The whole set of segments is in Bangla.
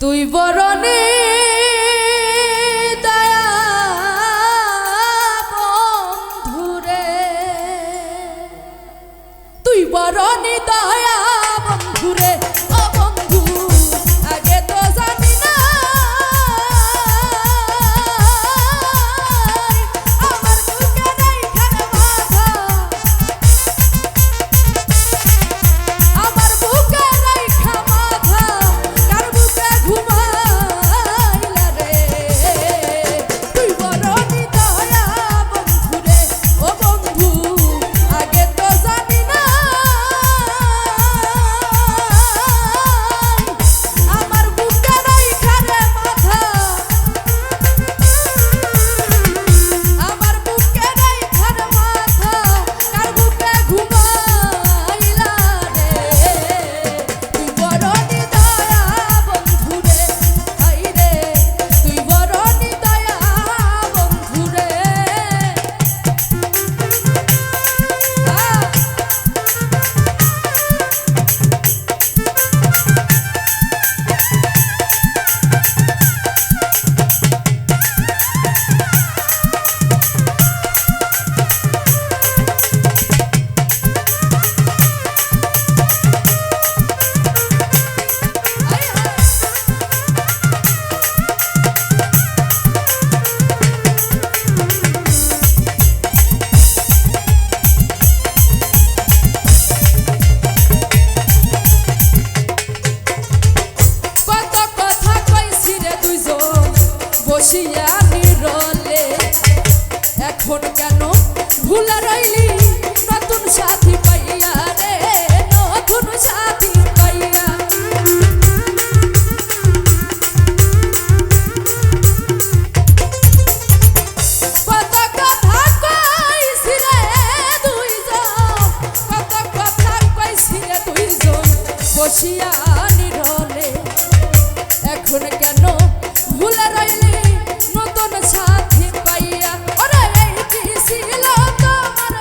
তুই বরণে দয়া বন্ধুরে, তুই বরণে দয়া বন্ধুরে। ও বন্ধু আগে তো জানি না আমার বুকে রাইখার মাথা, আমার বুকে রাইখা মাথা কার বুকে ঘুমাইলা রে। তুই বরণি দয়া বন্ধুরে। ও বন্ধু আগে তো জানি না আমার বুকে রাইখা রে মাথা, আমার বুকে রাইখার মাথা কার বুকে ঘুমাইলা রে। তুই বরণি দয়া বন্ধুরে, হাই রে তুই বরণি দয়া বন্ধুরে। কত কথা কইছি রে দুইজন বসিয়া নিরলে, এখন কেন ভুলে রইলি নতুন সাথী পাইয়া রে, নতুন সাথী পাইয়া। কত কথা কইছি রে দুইজন, কত কথা কইছি রে দুইজন বসিয়া নিরলে, এখন কেন ভুলে রইলি নতুন সাথী পাইয়া। ওরে এই কি ছিল তোমার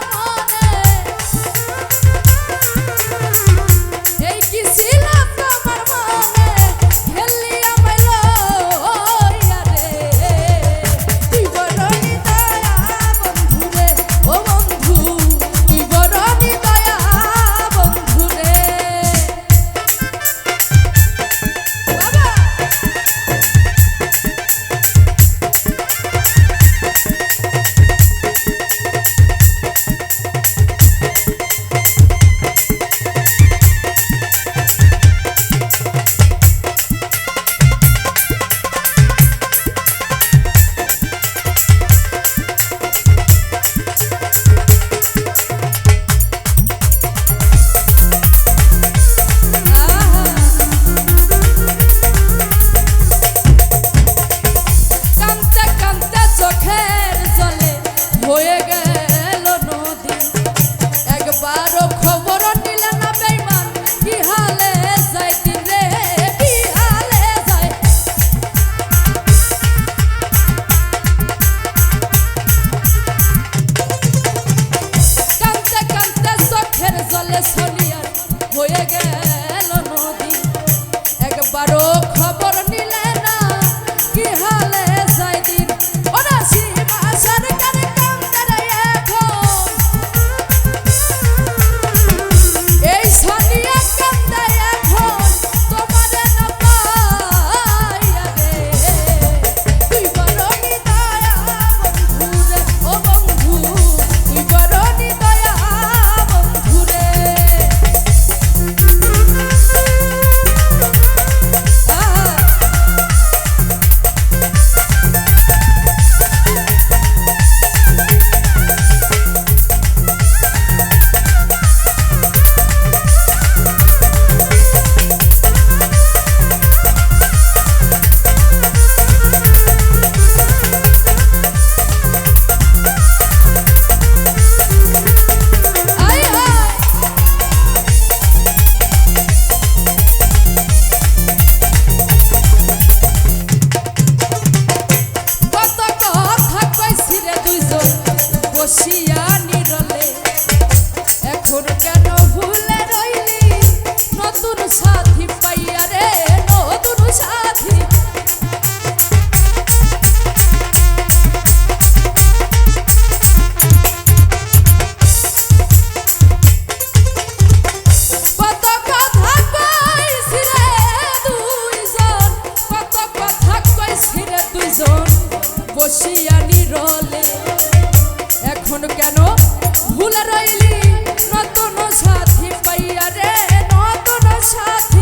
বসিয়া নিরলে এখন কেন ভুলে রইলি নতুন সাথী পাইয়া রে নতুন সাথী